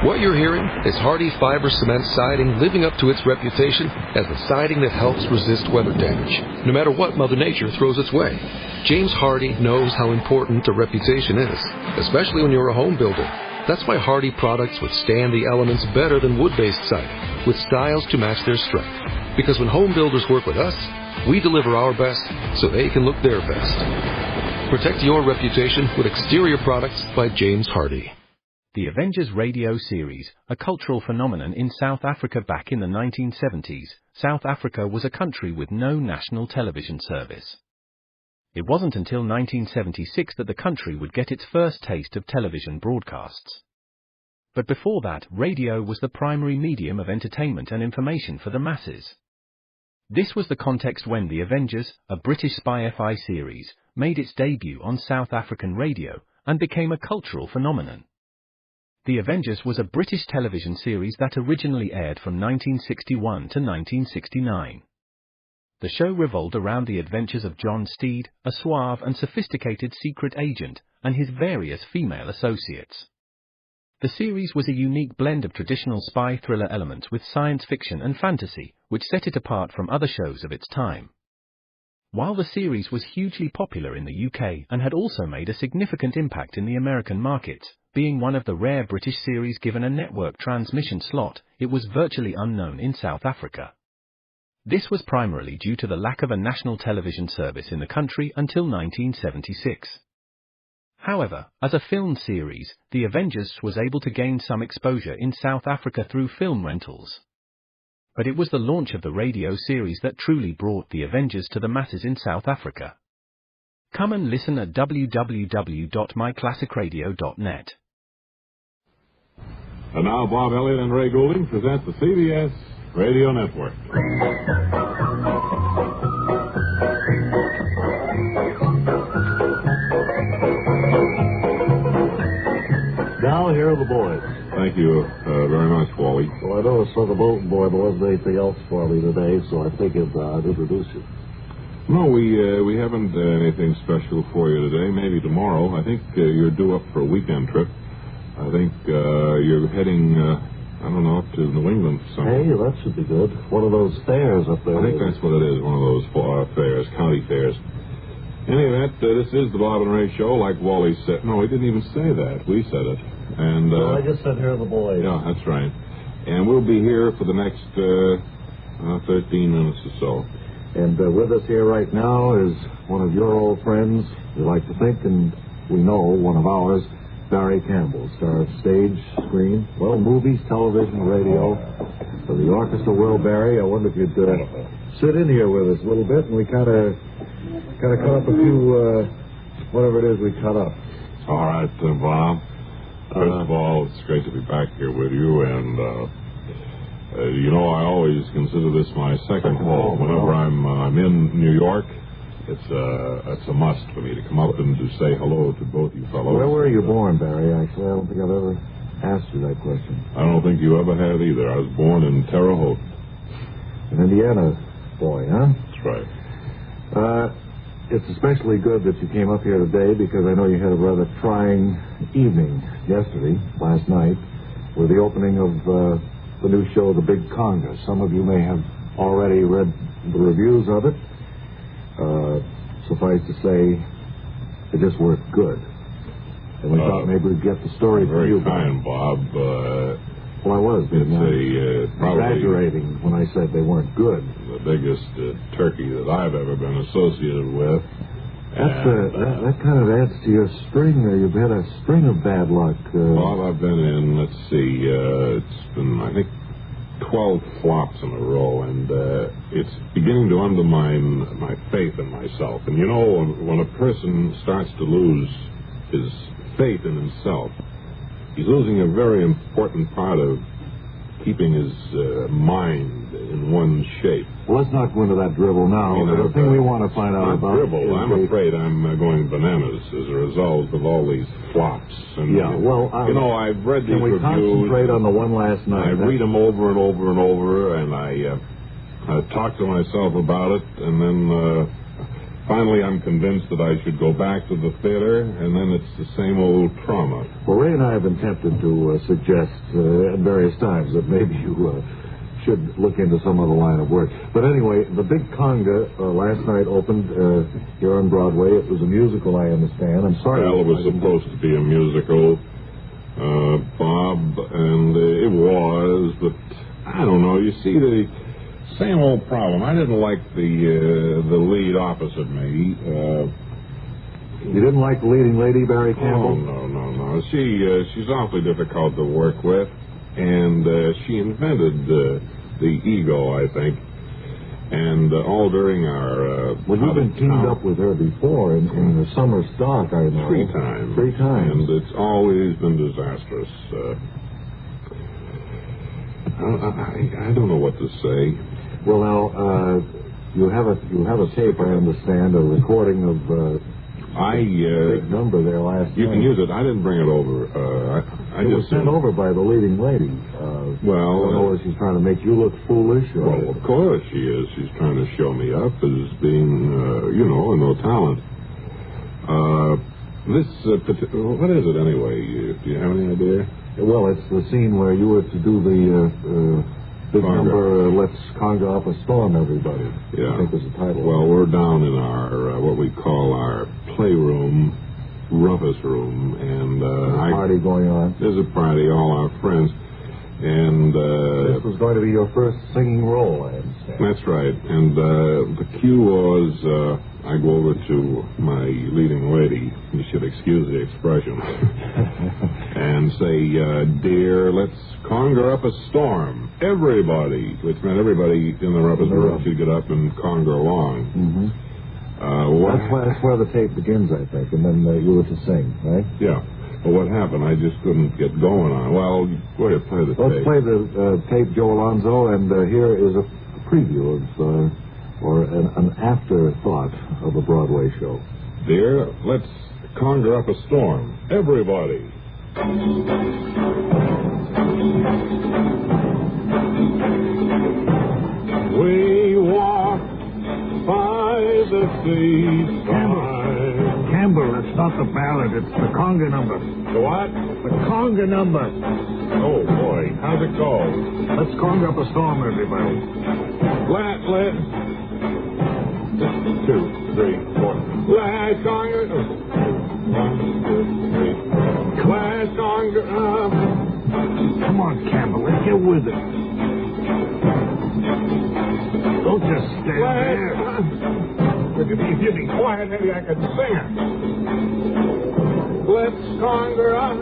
What you're hearing is Hardie Fiber Cement Siding living up to its reputation as the siding that helps resist weather damage, no matter what Mother Nature throws its way. James Hardie knows how important a reputation is, especially when you're a home builder. That's why Hardie products withstand the elements better than wood-based siding, with styles to match their strength. Because when home builders work with us, we deliver our best so they can look their best. Protect your reputation with exterior products by James Hardie. The Avengers radio series, a cultural phenomenon in South Africa back in the 1970s. South Africa was a country with no national television service. It wasn't until 1976 that the country would get its first taste of television broadcasts. But before that, radio was the primary medium of entertainment and information for the masses. This was the context when The Avengers, a British spy FI series, made its debut on South African radio and became a cultural phenomenon. The Avengers was a British television series that originally aired from 1961 to 1969. The show revolved around the adventures of John Steed, a suave and sophisticated secret agent, and his various female associates. The series was a unique blend of traditional spy thriller elements with science fiction and fantasy, which set it apart from other shows of its time. While the series was hugely popular in the UK and had also made a significant impact in the American markets, being one of the rare British series given a network transmission slot, it was virtually unknown in South Africa. This was primarily due to the lack of a national television service in the country until 1976. However, as a film series, The Avengers was able to gain some exposure in South Africa through film rentals. But it was the launch of the radio series that truly brought The Avengers to the masses in South Africa. Come and listen at www.myclassicradio.net. And now Bob Elliott and Ray Goulding present the CBS Radio Network. Now, here are the boys. Thank you very much, Wally. Well, I noticed on the bulletin board there wasn't anything else for me today, so I figured I'd introduce you. No, we haven't anything special for you today. Maybe tomorrow. I think you're due up for a weekend trip. I think you're heading, up to New England somewhere. Hey, that should be good. One of those fairs up there. I think that's what it is, one of those fairs, county fairs. In any event, this is the Bob and Ray Show, like Wally said. No, he didn't even say that. We said it. And well, I just said here are the boys. Yeah, that's right. And we'll be here for the next 13 minutes or so. And with us here right now is one of your old friends, we like to think, and we know one of ours, Barry Campbell, star of stage, screen, movies, television, radio. For the orchestra world, Barry, I wonder if you'd sit in here with us a little bit, and we kind of cut up a few, whatever it is we cut up. All right, Bob. First of all, it's great to be back here with you, and I always consider this my second home. Whenever I'm in New York, it's a must for me to come up and to say hello to both you fellows. Where were you born, Barry? Actually, I don't think I've ever asked you that question. I don't think you ever have either. I was born in Terre Haute. An Indiana boy, huh? That's right. It's especially good that you came up here today because I know you had a rather trying evening last night, with the opening of the new show, The Big Congress. Some of you may have already read the reviews of it. Suffice to say, it just worked good. And we thought maybe we'd get the story from you. Very kind, Bob. Well, I was. It's probably exaggerating when I said they weren't good. The biggest turkey that I've ever been associated with. That kind of adds to your string there. You've had a string of bad luck. Bob, I've been in, let's see, it's been, I think, 12 flops in a row, and it's beginning to undermine my faith in myself. And when a person starts to lose his faith in himself, he's losing a very important part of keeping his mind in one shape. Well, let's not go into that dribble now. The thing we want to find out about dribble. I'm afraid I'm going bananas as a result of all these flops. And, I've read these reviews. Can we concentrate on the one last night? I read them over and over and over, and I talk to myself about it, and then Finally, I'm convinced that I should go back to the theater, and then it's the same old trauma. Well, Ray and I have been tempted to suggest at various times that maybe you should look into some other line of work. But anyway, the Big Conga last night opened here on Broadway. It was a musical, I understand. I'm sorry. Well, it was supposed to be a musical, Bob, and it was, but I don't know. You see, the same old problem. I didn't like the lead opposite me. You didn't like the leading lady, Barry Campbell? Oh, no. She's awfully difficult to work with, and she invented the ego, I think. And all during our... well, you've been teamed up with her before in the summer stock, I know. 3 times. 3 times. And it's always been disastrous. I don't know what to say. Well, now, you have a tape, I understand, a recording of big number there last You night. can use it. I didn't bring it over. It was sent over by the leading lady. Well... I don't know if she's trying to make you look foolish or... Well, of course she is. She's trying to show me up as being, no talent. What is it anyway? Do you have any idea? Well, it's the scene where you were to do the big number, Let's Conga Up a Storm, Everybody. Yeah. I think was the title. Well, we're down in our, what we call our playroom, rumpus room, and there's a party going on. There's a party, all our friends, and this was going to be your first singing role, I understand. That's right, and the cue was I go over to my leading lady, you should excuse the expression, and say, dear, let's conjure up a storm. Everybody, which meant everybody in the rumpus room should get up and conjure along. Mm-hmm. That's where the tape begins, I think, and then you were to sing, right? Yeah. Well, what happened? I just couldn't get going on. Well, go ahead, play the tape. Let's play the tape, Joe Alonzo, and here is a preview of, or an afterthought of a Broadway show. Dear, let's conjure up a storm. Everybody. We walk by the seaside. Campbell, it's not the ballad, it's the conga number. The what? The conga number. Oh, boy. How's it go? Let's conga up a storm, everybody. Let. 2, 3, 4. Let's conga. 1, 2, 3. Let's conga up. Come on, Campbell, let's get with it. Don't just stand there. If you'd be quiet, maybe I could sing it. Let's conjure up.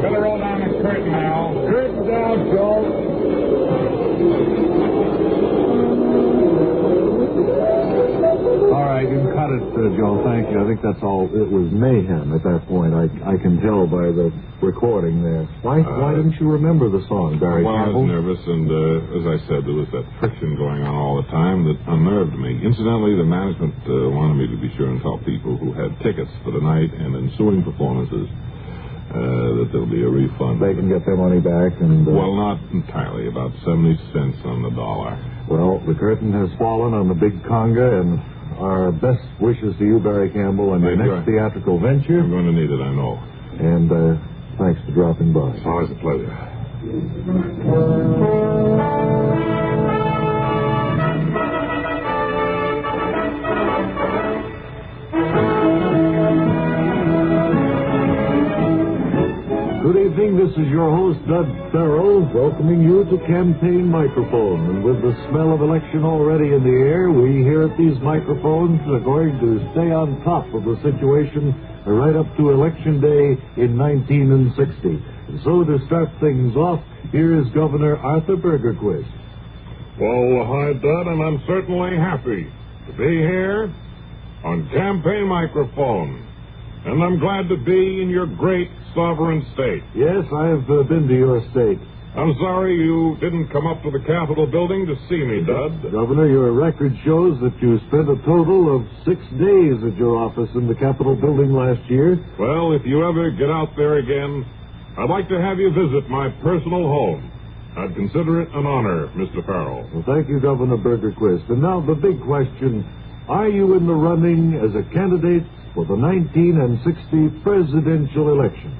Gotta roll down the curtain now. Curtain down, Joe. All right, you can cut it, Joe. Thank you. I think that's all. It was mayhem at that point. I can tell by the recording there. Why didn't you remember the song, Barry Well, Campbell? I was nervous, and as I said, there was that friction going on all the time that unnerved me. Incidentally, the management wanted me to be sure and tell people who had tickets for the night and ensuing performances that there'll be a refund. They can get their money back, and well, not entirely. About 70 cents on the dollar. Well, the curtain has fallen on the big conga, and our best wishes to you, Barry Campbell, on your next theatrical venture. I'm going to need it, I know. And thanks for dropping by. It's always a pleasure. Good evening, this is your host, Doug Farrell, welcoming you to Campaign Microphone. And with the smell of election already in the air, we here at these microphones are going to stay on top of the situation right up to Election Day in 1960. And so to start things off, here is Governor Arthur Bergerquist. Well, hi, Dud, and I'm certainly happy to be here on Campaign Microphone. And I'm glad to be in your great sovereign state. Yes, I've been to your state. I'm sorry you didn't come up to the Capitol building to see me, Dud. Governor, your record shows that you spent a total of 6 days at your office in the Capitol building last year. Well, if you ever get out there again, I'd like to have you visit my personal home. I'd consider it an honor, Mr. Farrell. Well, thank you, Governor Bergerquist. And now the big question, are you in the running as a candidate for the 1960 presidential elections?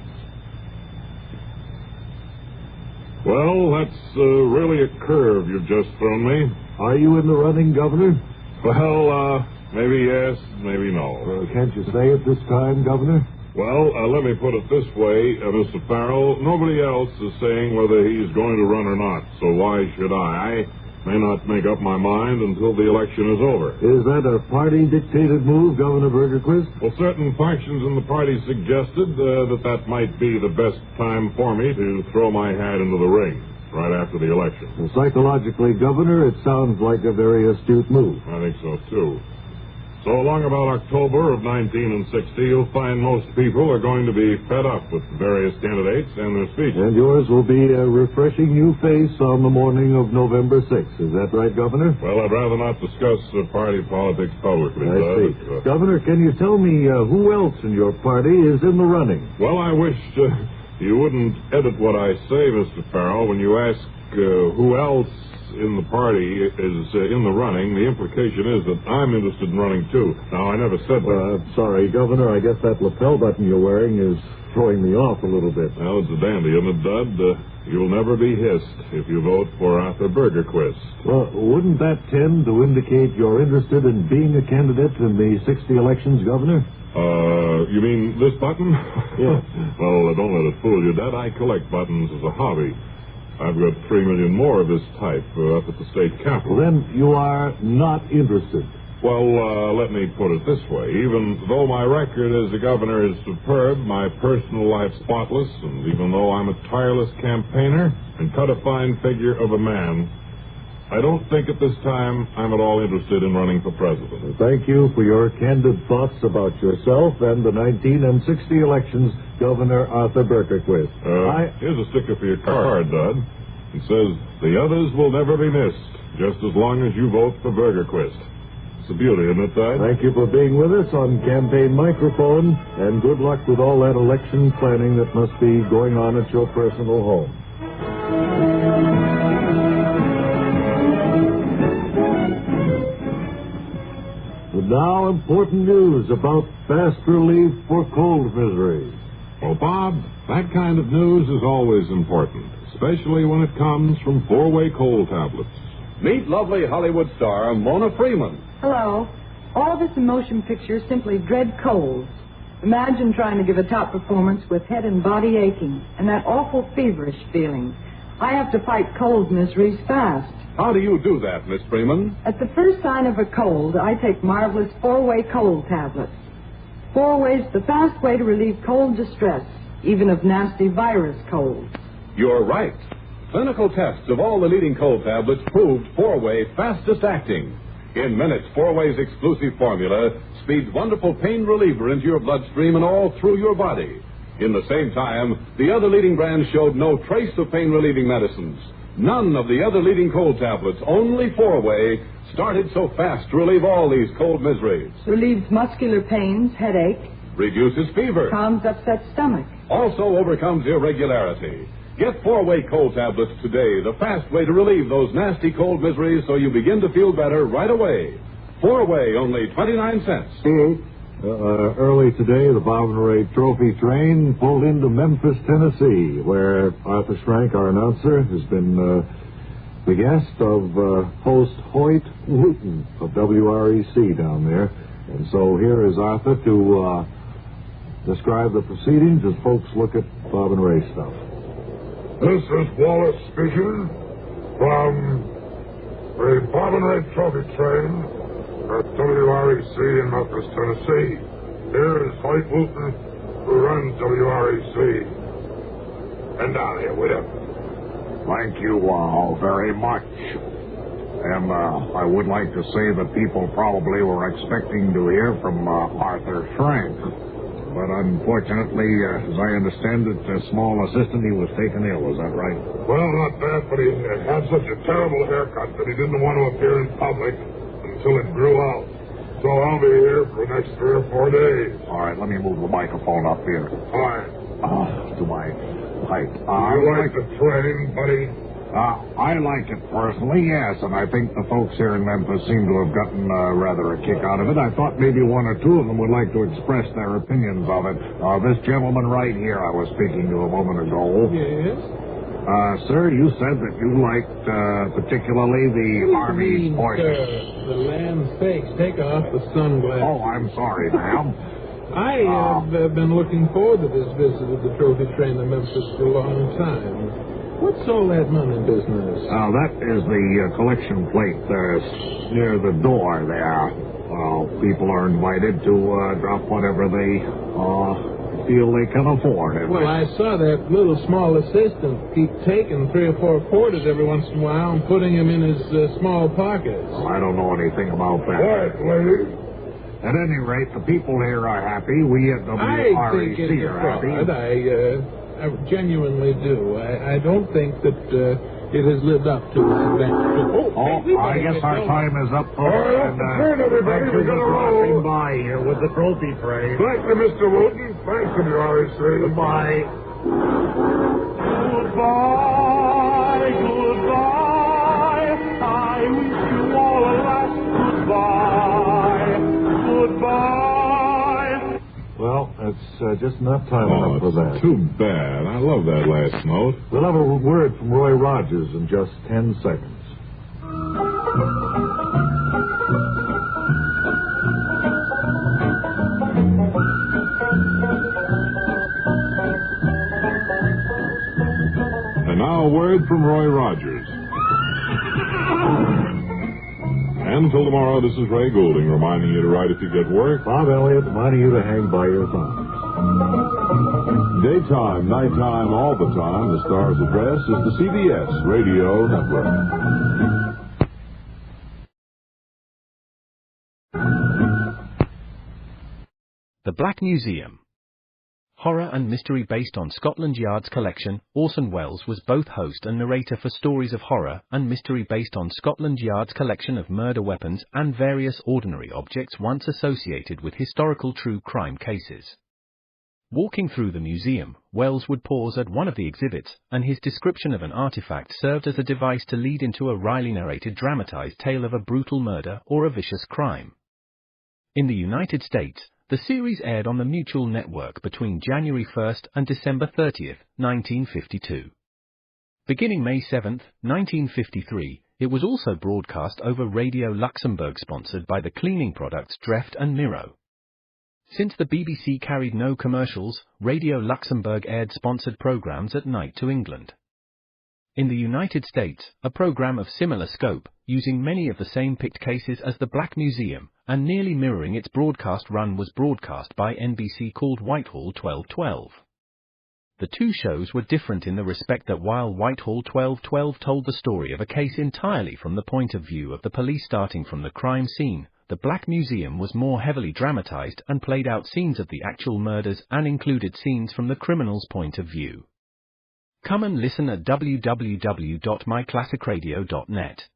Well, that's really a curve you've just thrown me. Are you in the running, Governor? Well, maybe yes, maybe no. Can't you say at this time, Governor? Well, let me put it this way, Mr. Farrell. Nobody else is saying whether he's going to run or not, so why should I? I may not make up my mind until the election is over. Is that a party-dictated move, Governor Bergerquist? Well, certain factions in the party suggested that might be the best time for me to throw my hat into the ring right after the election. Well, psychologically, Governor, it sounds like a very astute move. I think so, too. So along about October of 1960, you'll find most people are going to be fed up with various candidates and their speeches. And yours will be a refreshing new face on the morning of November 6th. Is that right, Governor? Well, I'd rather not discuss party politics publicly. I see. Governor, can you tell me who else in your party is in the running? Well, I wish you wouldn't edit what I say, Mr. Farrell. When you ask who else in the party is in the running, the implication is that I'm interested in running too. Now, I never said that. Sorry, Governor, I guess that lapel button you're wearing is throwing me off a little bit. Well, it's a dandy, isn't it, Dud? You'll never be hissed if you vote for Arthur Bergerquist. Well, wouldn't that tend to indicate you're interested in being a candidate in the 60 elections, Governor? You mean this button? Yeah. Well, don't let it fool you, Dad. I collect buttons as a hobby. I've got 3 million more of this type up at the state capitol. Well, then you are not interested. Well, let me put it this way. Even though my record as a governor is superb, my personal life spotless, and even though I'm a tireless campaigner and cut a fine figure of a man, I don't think at this time I'm at all interested in running for president. Well, thank you for your candid thoughts about yourself and the 1960 elections, Governor Arthur Bergerquist. Here's a sticker for your card, Dud. It says, the others will never be missed, just as long as you vote for Bergerquist. It's a beauty, isn't it, Dud? Thank you for being with us on Campaign Microphone, and good luck with all that election planning that must be going on at your personal home. And now, important news about fast relief for cold misery. Well, Bob, that kind of news is always important, especially when it comes from four-way cold tablets. Meet lovely Hollywood star Mona Freeman. Hello. All of us in motion pictures simply dread colds. Imagine trying to give a top performance with head and body aching and that awful feverish feeling. I have to fight cold miseries fast. How do you do that, Miss Freeman? At the first sign of a cold, I take marvelous four-way cold tablets. 4 ways the fast way to relieve cold distress, even of nasty virus colds. You're right. Clinical tests of all the leading cold tablets proved 4-way fastest acting. In minutes, 4-way's exclusive formula speeds wonderful pain reliever into your bloodstream and all through your body. In the same time, the other leading brands showed no trace of pain-relieving medicines. None of the other leading cold tablets, only 4-way, started so fast to relieve all these cold miseries. Relieves muscular pains, headache. Reduces fever. Calms upset stomach. Also overcomes irregularity. Get 4-way cold tablets today, the fast way to relieve those nasty cold miseries so you begin to feel better right away. 4-way, only 29 cents. Early today, the Bob and Ray Trophy train pulled into Memphis, Tennessee, where Arthur Schrank, our announcer, has been the guest of host Hoyt Wooten of WREC down there. And so here is Arthur to describe the proceedings as folks look at Bob and Ray stuff. This is Wallace speaking from the Bob and Ray Trophy train at WREC in Memphis, Tennessee. Here is Hoyt Wooten, who runs WREC. And down here with him. Thank you all very much. And I would like to say that people probably were expecting to hear from Arthur Schrank. But unfortunately, as I understand it, a small assistant, he was taken ill. Is that right? Well, not that, but he had such a terrible haircut that he didn't want to appear in public until it grew out. So I'll be here for the next 3 or 4 days. All right, let me move the microphone up here. Fine. To my height. You like the train, buddy? I like it personally, yes, and I think the folks here in Memphis seem to have gotten rather a kick out of it. I thought maybe one or two of them would like to express their opinions of it. This gentleman right here I was speaking to a moment ago. Yes? Sir, you said that you liked particularly the Army portion. The land's sakes, take off the sunglasses. Oh, I'm sorry, ma'am. I have been looking forward to this visit of the trophy train to Memphis for a long time. What's all that money business? That is the collection plate near the door there. People are invited to drop whatever they feel they can afford. Well, I saw that little small assistant keep taking 3 or 4 quarters every once in a while and putting them in his small pockets. Well, I don't know anything about that. Quiet, please. At any rate, the people here are happy. We at WREC are happy. I genuinely do. I don't think that it has lived up to its advantage. I guess our time is up, folks. And everybody, we gotta roll. dropping by here with the trophy train. Thank you, Mr. Wooten. Thanks to the REC. Goodbye. Goodbye, goodbye. I wish you all a last goodbye. Goodbye. Well, that's just not time enough for that. Too bad. I love that last note. We'll have a word from Roy Rogers in just 10 seconds. And now a word from Roy Rogers. And until tomorrow, this is Ray Goulding reminding you to write if you get work. Bob Elliott reminding you to hang by your thumbs. Daytime, nighttime, all the time, the star's address is the CBS Radio Network. The Black Museum. Horror and mystery based on Scotland Yard's collection, Orson Welles was both host and narrator for stories of horror and mystery based on Scotland Yard's collection of murder weapons and various ordinary objects once associated with historical true crime cases. Walking through the museum, Welles would pause at one of the exhibits, and his description of an artifact served as a device to lead into a wryly narrated dramatized tale of a brutal murder or a vicious crime. In the United States, the series aired on the Mutual Network between January 1st and December 30th, 1952. Beginning May 7th, 1953, it was also broadcast over Radio Luxembourg sponsored by the cleaning products Dreft and Miro. Since the BBC carried no commercials, Radio Luxembourg aired sponsored programs at night to England. In the United States, a program of similar scope, using many of the same picked cases as the Black Museum, and nearly mirroring its broadcast run was broadcast by NBC called Whitehall 1212. The two shows were different in the respect that while Whitehall 1212 told the story of a case entirely from the point of view of the police starting from the crime scene, the Black Museum was more heavily dramatized and played out scenes of the actual murders and included scenes from the criminal's point of view. Come and listen at www.myclassicradio.net.